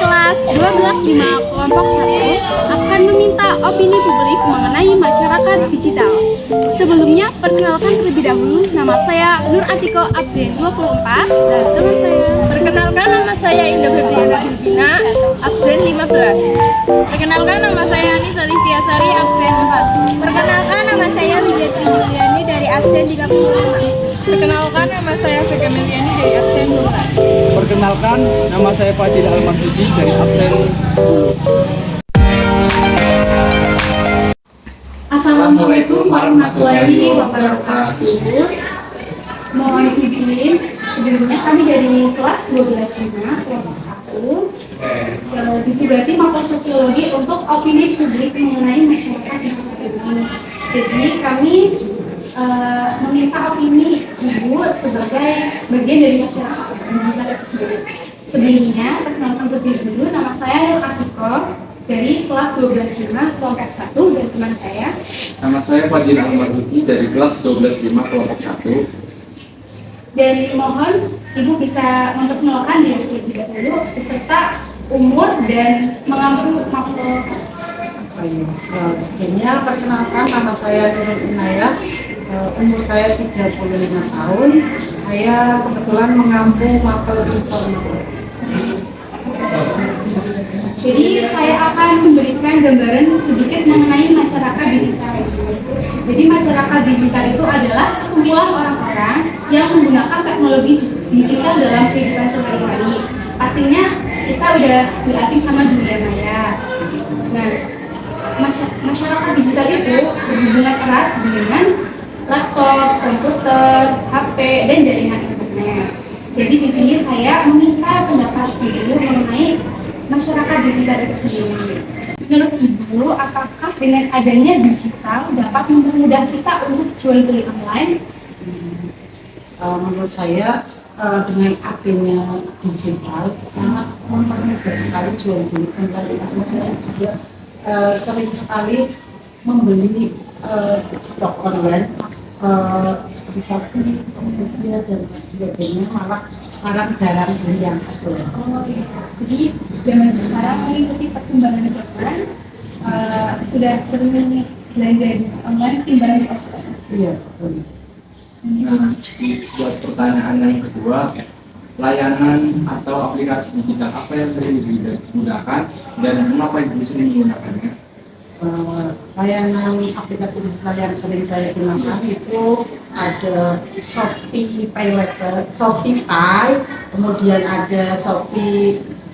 kelas 12 5 kelompok 1 akan meminta opini publik mengenai masyarakat digital. Sebelumnya, perkenalkan terlebih dahulu, nama saya Nur Atiko absen 24 dan teman saya. Perkenalkan, nama saya Indah Febriana Filipina, absen 15. Perkenalkan, nama saya Anissa Listiasari, absen 4. Perkenalkan, nama saya Widyati Juliani dari absen 35. Perkenalkan, nama saya Vega Meliani dari absen 12. Perkenalkan, nama saya Fadil Almarzuki dari absen 10. Assalamualaikum warahmatullahi wabarakatuh. Mohon izin, sebelumnya kami dari kelas 12 kelompok 1 ditugasi mapel sosiologi untuk opini publik mengenai masyarakat digital ini. Jadi kami meminta opini Ibu sebagai bagian dari masyarakat digital itu sendiri. Sebelumnya, perkenalkan terlebih dulu, nama saya Nur Atiko dari kelas 12 kelompok 1 dan teman saya. Nama saya Fadil Almarzuki dari kelas 12 kelompok 1. Dan mohon Ibu bisa memperkenalkan diri terlebih dahulu beserta umur dan mengambil mapel. Sebelumnya perkenalkan, nama saya Nurul Inayah, umur saya 35 tahun. Saya kebetulan mengampu mapel informatika. Jadi saya akan memberikan gambaran sedikit mengenai masyarakat digital. Jadi masyarakat digital itu adalah sekumpulan orang-orang yang menggunakan teknologi digital dalam kehidupan sehari-hari. Artinya kita udah nggak asing sama dunia maya. Nah, masyarakat digital itu berhubungan erat dengan laptop, komputer, HP, dan jaringan internet. Jadi di sini saya meminta pendapat Ibu mengenai masyarakat digital itu sendiri. Menurut Ibu, apakah dengan adanya digital dapat mempermudah kita untuk jual beli online? Menurut saya dengan adanya digital sangat mempermudah sekali jual beli online. Karena saya juga sering sekali membeli di toko online seperti Shopee, Tokopedia dan sebagainya, malah sekarang jarang beli yang offline. Oh iya. Jadi zaman sekarang mengikuti perkembangan zaman sudah sering belanja di online timbang di offline. Iya, betul. Nah, buat pertanyaan yang kedua, layanan atau aplikasi digital apa yang sering digunakan dan mengapa Ibu sering menggunakannya? Layanan aplikasi digital yang sering saya gunakan itu ada Shopee Pay Later, Shopee Pay, kemudian ada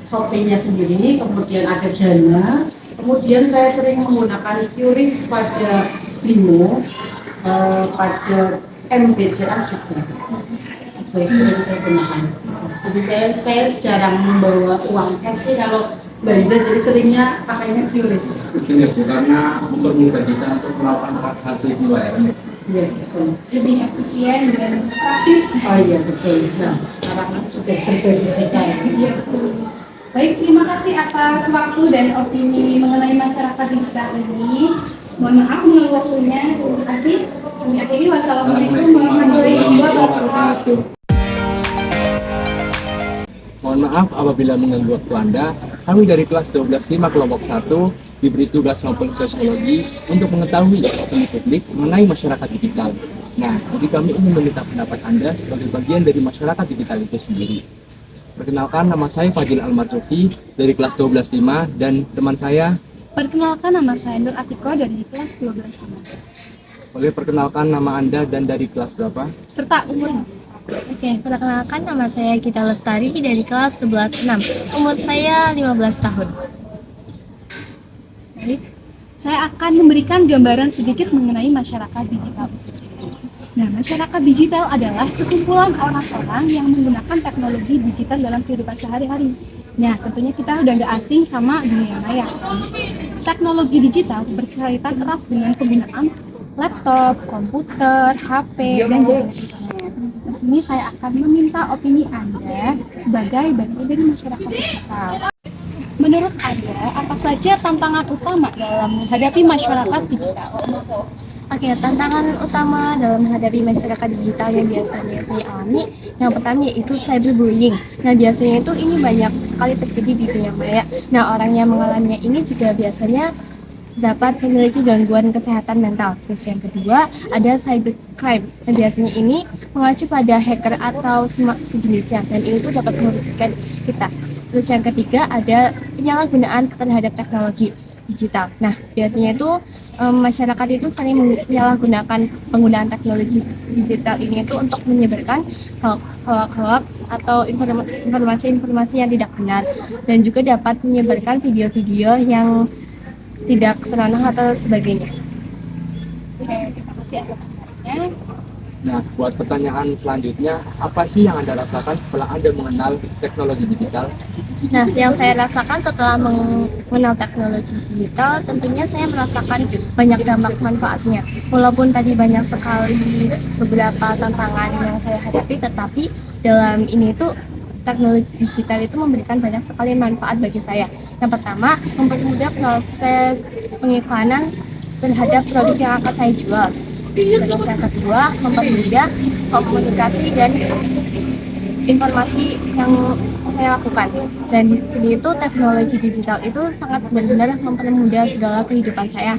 Shopee-nya sendiri, kemudian ada Dana, kemudian saya sering menggunakan QRIS pada BIMO, pada MBCA juga. Itu sering saya gunakan. Jadi saya jarang membawa uang cash sih kalau belanja, jadi seringnya pakainya QRIS. Betul ya Bu, karena mempermudah kita untuk melakukan transaksi pembayaran. Iya, betul. Lebih efisien dan praktis. Oh iya, betul. Nah, sekarang sudah serba digital. Iya betul. Baik, terima kasih atas waktu dan opini mengenai masyarakat digital ini. Mohon maaf mengganggu waktunya. Terima kasih. Kami akhiri, wassalamualaikum warahmatullahi wabarakatuh. Mohon maaf apabila mengganggu waktu Anda. Kami dari kelas 12 kelompok 1 diberi tugas maupun sosiologi untuk mengetahui opini publik mengenai masyarakat digital. Nah, jadi kami ingin meminta pendapat Anda sebagai bagian dari masyarakat digital itu sendiri. Perkenalkan, nama saya Fadil Almarzuki dari kelas 12 dan teman saya. Perkenalkan, nama saya Nur Atiko dari kelas 12 Boleh perkenalkan nama Anda dan dari kelas berapa? serta umurnya. Oke, perkenalkan, nama saya Gita Lestari dari kelas 11-6. Umur saya 15 tahun. Baik, saya akan memberikan gambaran sedikit mengenai masyarakat digital. Nah, masyarakat digital adalah sekumpulan orang-orang yang menggunakan teknologi digital dalam kehidupan sehari-hari. Nah, tentunya kita udah nggak asing sama dunia maya. Teknologi digital berkaitan erat dengan penggunaan laptop, komputer, HP, dan jaringan internet. Di sini saya akan meminta opini Anda sebagai bagian dari masyarakat digital. Menurut Anda, apa saja tantangan utama dalam menghadapi masyarakat digital? Oke, tantangan utama dalam menghadapi masyarakat digital yang biasanya saya alami, yang pertama yaitu cyberbullying. Nah, biasanya itu ini banyak sekali terjadi di dunia maya. Nah, orang yang mengalaminya ini juga biasanya dapat memiliki gangguan kesehatan mental. Terus yang kedua, ada cybercrime. Nah, biasanya ini mengacu pada hacker atau sejenisnya, dan ini tuh dapat merugikan kita. Terus yang ketiga, ada penyalahgunaan terhadap teknologi digital. Nah, biasanya itu masyarakat itu sering menyalahgunakan penggunaan teknologi digital ini itu untuk menyebarkan hoax atau informasi-informasi yang tidak benar, dan juga dapat menyebarkan video-video yang tidak senonoh atau sebagainya. Oke, terima kasih atas penjelasannya. Nah, buat pertanyaan selanjutnya, apa sih yang Anda rasakan setelah Anda mengenal teknologi digital? Nah, yang saya rasakan setelah mengenal teknologi digital, tentunya saya merasakan banyak dampak manfaatnya. Walaupun tadi banyak sekali beberapa tantangan yang saya hadapi, tetapi dalam ini tuh teknologi digital itu memberikan banyak sekali manfaat bagi saya. Yang pertama, mempermudah proses pengiklanan terhadap produk yang akan saya jual. Terus yang kedua, mempermudah komunikasi dan informasi yang saya lakukan. Dan di sini itu teknologi digital itu sangat benar-benar mempermudah segala kehidupan saya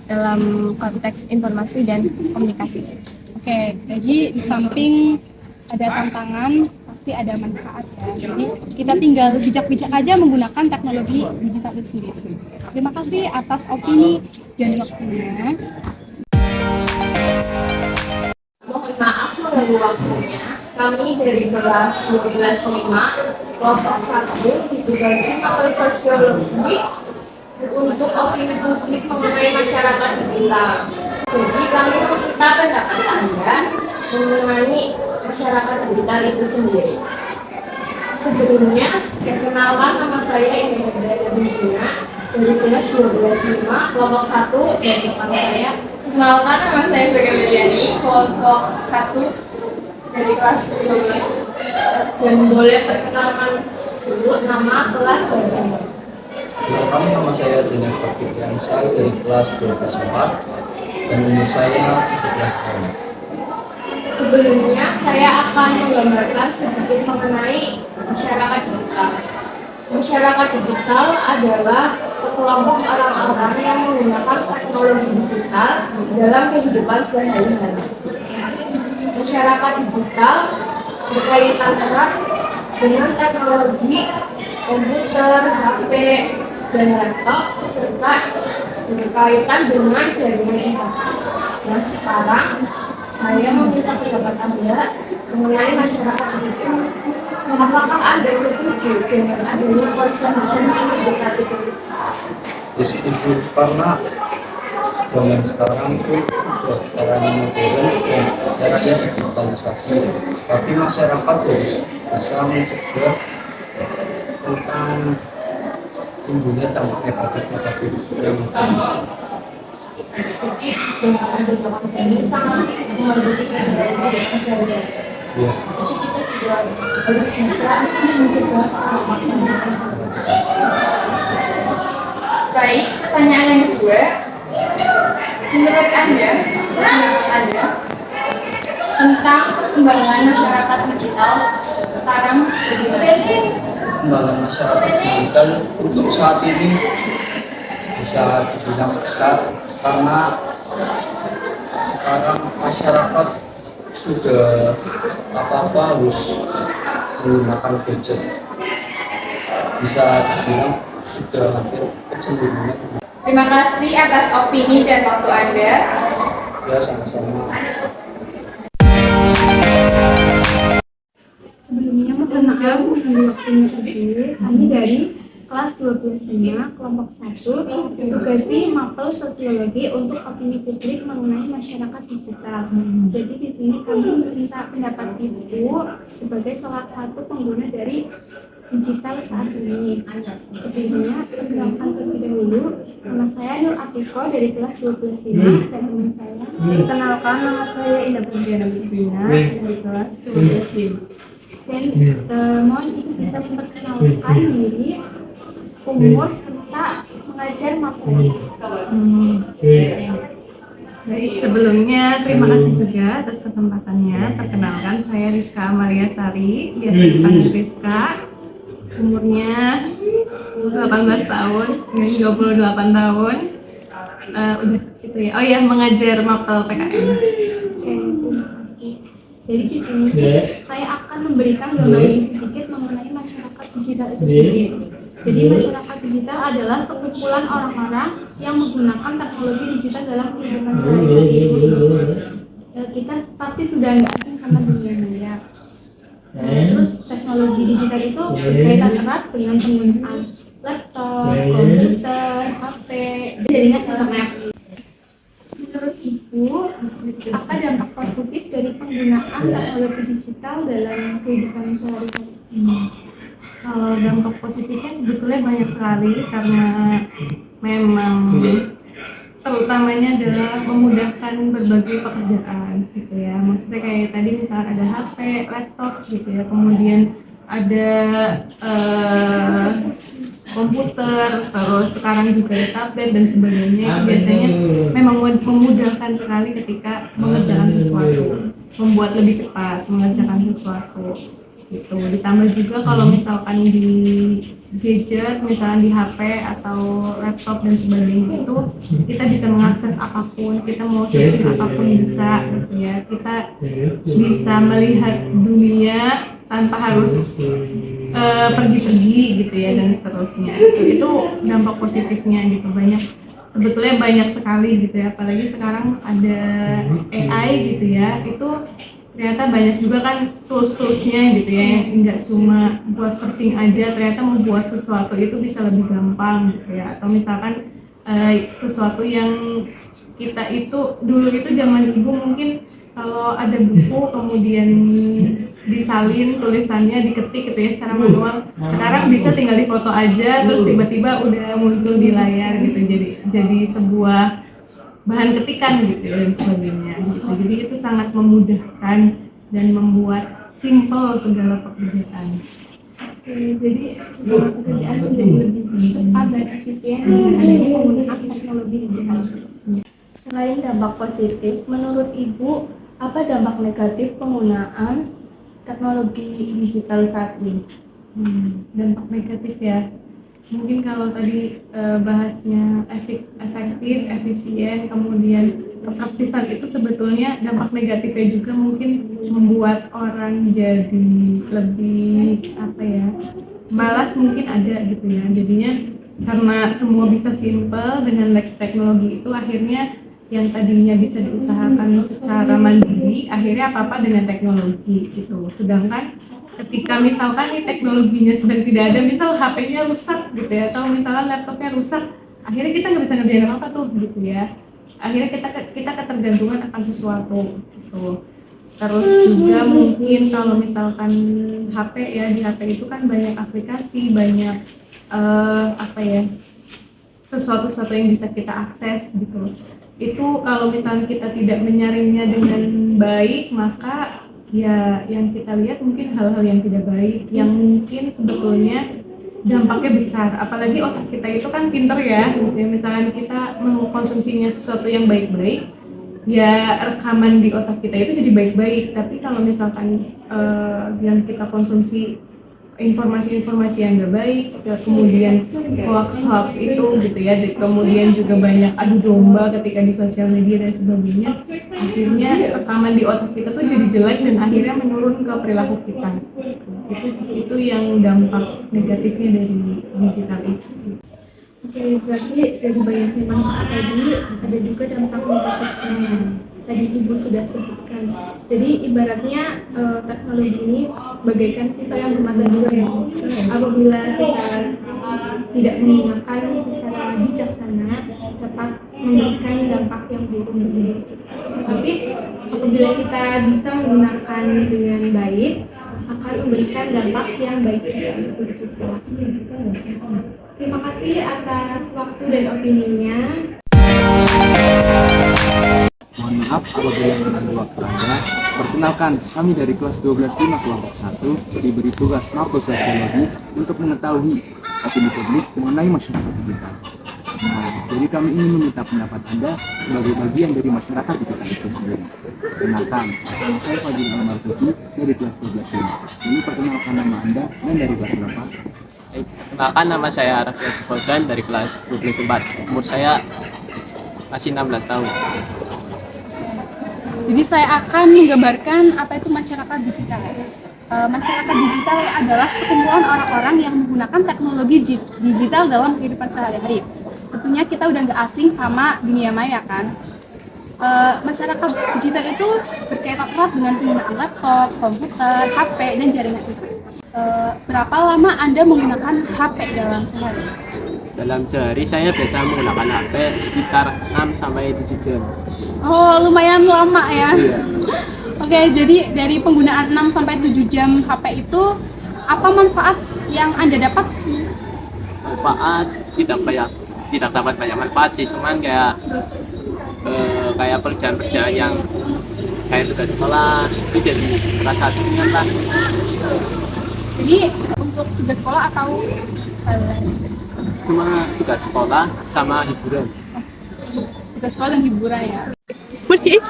dalam konteks informasi dan komunikasi. Oke, jadi di samping ada tantangan, pasti ada manfaat ya. Jadi kita tinggal bijak-bijak aja menggunakan teknologi digital itu sendiri. Terima kasih atas opini dan waktunya. Mohon maaf mengganggu waktunya. Kami dari kelas 12.5 kelompok 1 ditugasi mapel sosiologi untuk opini publik mengenai masyarakat digital. Jadi kami meminta pendapat Anda mengenai masyarakat digital itu sendiri. Sebelumnya, perkenalkan nama saya Indra Bina dari kelas 12.5 kelompok 1 dan depan saya. Perkenalkan, nama saya Vega Meliani, kelompok 1 dari kelas 12. Dan boleh perkenalkan dulu nama kelas dan nomor. Pertama, nama saya Daniel Fakirdiansyah dari kelas 12 dan umur saya 17 tahun. Sebelumnya saya akan menggambarkan sedikit mengenai masyarakat digital. Masyarakat digital adalah sekelompok orang-orang yang menggunakan teknologi digital dalam kehidupan sehari-hari. Masyarakat digital berkaitan erat dengan teknologi komputer, HP, dan laptop, serta berkaitan dengan jaringan internet. Nah, sekarang saya meminta pendapat Anda mengenai masyarakat digital. Apakah Anda setuju dengan adanya konsep masyarakat digital itu? Setuju, karena zaman sekarang itu sudah eranya modern dan eranya digitalisasi, tapi masyarakat harus bisa mencegah tentang timbulnya dampak negatif yang Jadi dengan adanya konsep ini sangat merugikan dari kesehatan. ya, Jadi kita juga harus bisa mencegah dampak ini. Baik, pertanyaan yang kedua. Menurut Anda tentang perkembangan masyarakat digital sekarang bagaimana? perkembangan masyarakat digital untuk saat ini bisa dibilang pesat, karena sekarang masyarakat sudah apa-apa harus menggunakan gadget, bisa dibilang sudah hampir kecenderungan. Terima kasih atas opini dan waktu Anda. Ya, sama-sama. Sebelumnya mohon maaf mengenai waktunya dulu. Kami dari kelas 25 kelompok 1 ditugasi mapel sosiologi untuk opini publik mengenai masyarakat digital. Jadi di sini kami meminta pendapat Ibu sebagai salah satu pengguna dari digital saat ini. Sebelumnya perkenalkan terlebih dahulu, nama saya Nur Atiko dari kelas 12.5 dan teman saya. Perkenalkan, nama saya Indah Purdiana Bina dari kelas 12. Dan mohon Ibu bisa memperkenalkan diri, umur serta mengajar materi. Baik, Baik, sebelumnya terima kasih juga atas kesempatannya. Perkenalkan, saya Rizka Amalia Sari, biasa dipanggil Rizka. Umurnya 18 tahun, ini 28 tahun. Udah gitu ya. Oh ya, mengajar mapel PKN. Oke, terima kasih. Jadi di sini saya akan memberikan gambaran sedikit mengenai masyarakat digital itu sendiri. Jadi masyarakat digital adalah sekumpulan orang-orang yang menggunakan teknologi digital dalam kehidupan sehari-hari. Kita pasti sudah nggak asing sama dunia maya. Terus teknologi digital itu berkaitan erat dengan penggunaan laptop, komputer, HP, jaringan internet. Menurut Ibu, apa dampak positif dari penggunaan teknologi digital dalam kehidupan sehari-hari? Kalau dampak positifnya sebetulnya banyak sekali karena memang terutamanya adalah memudahkan berbagai pekerjaan gitu ya. Maksudnya kayak tadi misalnya ada HP, laptop gitu ya, kemudian ada komputer, terus sekarang juga ada tablet dan sebagainya. Itu biasanya memang memudahkan sekali ketika mengerjakan sesuatu, membuat lebih cepat mengerjakan sesuatu gitu. Ditambah juga kalau misalkan di gadget, misalnya di HP atau laptop dan sebagainya itu kita bisa mengakses apapun, kita mau searching apapun bisa gitu ya. Kita bisa melihat dunia tanpa harus pergi-pergi gitu ya dan seterusnya. Itu dampak positifnya gitu, sebetulnya banyak sekali gitu ya, apalagi sekarang ada AI gitu ya. Itu ternyata banyak juga kan tools-toolsnya gitu ya, yang nggak cuma buat searching aja, ternyata membuat sesuatu itu bisa lebih gampang gitu ya. Atau misalkan sesuatu yang kita itu dulu itu zaman ibu mungkin kalau ada buku kemudian disalin tulisannya diketik gitu ya secara manual, sekarang bisa tinggal difoto aja terus tiba-tiba udah muncul di layar gitu, jadi sebuah bahan ketikan gitu dan sebagainya gitu. Jadi itu sangat memudahkan dan membuat simple segala pekerjaan. Jadi segala pekerjaan menjadi lebih cepat dan efisien dengan adanya penggunaan teknologi digital. Selain dampak positif, menurut Ibu, apa dampak negatif penggunaan teknologi digital saat ini? Dampak negatif ya, mungkin kalau tadi bahasnya efektif, efisien, kemudian kepraktisan, itu sebetulnya dampak negatifnya juga mungkin membuat orang jadi lebih malas mungkin ada gitu ya. Jadinya karena semua bisa simple dengan teknologi itu, akhirnya yang tadinya bisa diusahakan secara mandiri akhirnya apa-apa dengan teknologi gitu. Sedangkan ketika misalkan nih teknologinya sedang tidak ada, misal HP-nya rusak gitu ya, atau misalnya laptopnya rusak, akhirnya kita nggak bisa ngerjain apa tuh gitu ya. Akhirnya kita ketergantungan akan sesuatu gitu. Terus juga mungkin kalau misalkan HP ya, di HP itu kan banyak aplikasi, banyak sesuatu yang bisa kita akses gitu. Itu kalau misalnya kita tidak menyaringnya dengan baik, maka ya yang kita lihat mungkin hal-hal yang tidak baik yang mungkin sebetulnya dampaknya besar. Apalagi otak kita itu kan pinter ya, misalnya kita mengkonsumsinya sesuatu yang baik-baik, ya rekaman di otak kita itu jadi baik-baik. Tapi kalau misalkan yang kita konsumsi informasi-informasi yang nggak baik, kemudian hoax itu gitu ya, kemudian juga banyak adu domba ketika di sosial media dan sebagainya, akhirnya rekaman di otak kita tuh jadi jelek dan akhirnya menurun ke perilaku kita. Itu yang dampak negatifnya dari digital itu sih. Oke, berarti dari banyaknya manfaat tadi ada juga dampak negatifnya. Tadi Ibu sudah sebutkan. Jadi ibaratnya teknologi ini bagaikan pisau yang bermata dua ya. Apabila kita tidak menggunakan secara bijaksana, dapat memberikan dampak yang buruk bagi kita. Tapi apabila kita bisa menggunakan dengan baik, akan memberikan dampak yang baik untuk kita. Terima kasih atas waktu dan opininya. Mohon maaf apabila mengganggu waktu Anda. Perkenalkan, kami dari kelas 12 5 kelompok 1 diberi tugas mapel sosiologi untuk mengetahui opini publik mengenai masyarakat digital. Nah, Jadi kami ingin meminta pendapat Anda sebagai bagian dari masyarakat digital itu sendiri. Kenalkan, nama saya Fadil Almarzuki dari kelas 12 ini. Ini perkenalkan nama Anda dan dari kelas berapa? Perkenalkan, nama saya Rafiq Fauzan dari kelas 24. Umur saya masih 16 tahun. Jadi saya akan menggambarkan apa itu masyarakat digital. Masyarakat digital adalah sekumpulan orang-orang yang menggunakan teknologi digital dalam kehidupan sehari-hari. Tentunya kita udah nggak asing sama dunia maya kan. Masyarakat digital itu berkaitan erat dengan penggunaan laptop, komputer, HP, dan jaringan internet. Berapa lama Anda menggunakan HP dalam sehari? Dalam sehari saya biasa menggunakan HP sekitar 6-7 jam. Oh, lumayan lama ya. Oke, jadi dari penggunaan 6-7 jam HP itu, apa manfaat yang Anda dapat? Manfaat tidak dapat banyak manfaat sih, cuman kayak pekerjaan-pekerjaan yang kayak tugas sekolah itu jadi terasa ringan lah. Jadi untuk tugas sekolah atau Cuma tugas sekolah sama hiburan. tugas sekolah dan hiburan ya?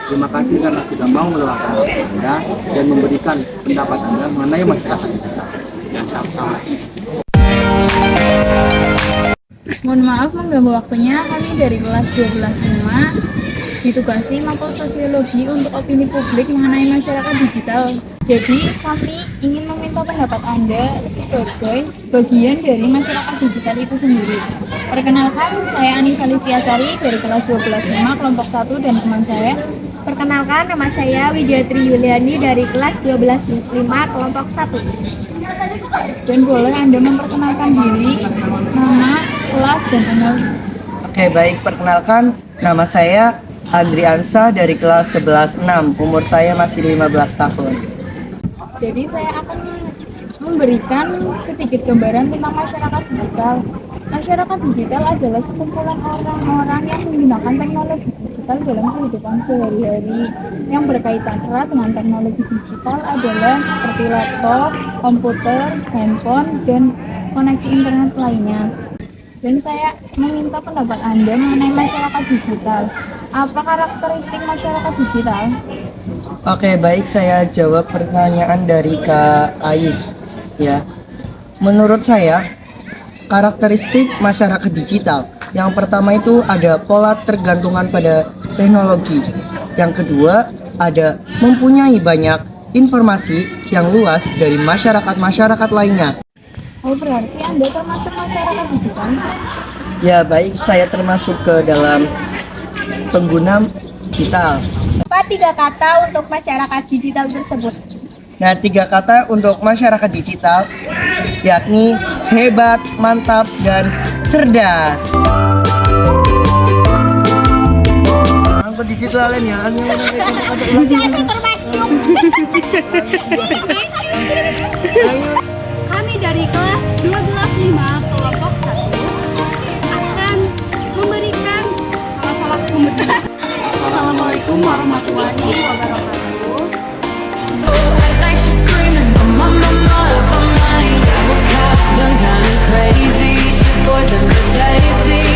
Terima kasih karena sudah mau meluangkan waktu Anda dan memberikan pendapat Anda mengenai masyarakat digital. Ya, sama-sama. Mohon maaf mengganggu waktunya, kami dari kelas 12.5 ditugasi mapel sosiologi untuk opini publik mengenai masyarakat digital. Jadi kami ingin meminta pendapat Anda sebagai bagian dari masyarakat digital itu sendiri. Perkenalkan, saya Anissa Listiasari dari kelas 12.5 kelompok 1 dan teman saya. Perkenalkan, nama saya Widyatri Yuliani dari kelas 12.5 kelompok 1. Dan boleh Anda memperkenalkan diri, nama, kelas, dan umur. Oke, baik, perkenalkan, nama saya Andriansa dari kelas 11.6. Umur saya masih 15 tahun. Jadi saya akan memberikan sedikit gambaran tentang masyarakat digital. Masyarakat digital adalah sekumpulan orang-orang yang menggunakan teknologi digital dalam kehidupan sehari-hari. Yang berkaitan erat dengan teknologi digital adalah seperti laptop, komputer, handphone, dan koneksi internet lainnya. Dan saya meminta pendapat Anda mengenai masyarakat digital. Apa karakteristik masyarakat digital? Oke, baik, saya jawab pertanyaan dari Kak Ais. Ya, menurut saya karakteristik masyarakat digital yang pertama itu ada pola tergantungan pada teknologi. Yang kedua ada mempunyai banyak informasi yang luas dari masyarakat lainnya. Oh, berarti Anda termasuk masyarakat digital? Ya, baik, saya termasuk ke dalam pengguna digital. Apa 3 kata untuk masyarakat digital tersebut? Nah, 3 kata untuk masyarakat digital yakni hebat, mantap, dan cerdas. Angkut di situ Alen ya. Kami dari kelas 12.5 kelompok 1 akan memberikan Assalamualaikum warahmatullahi wabarakatuh. Done kinda crazy, she's poison but tasty.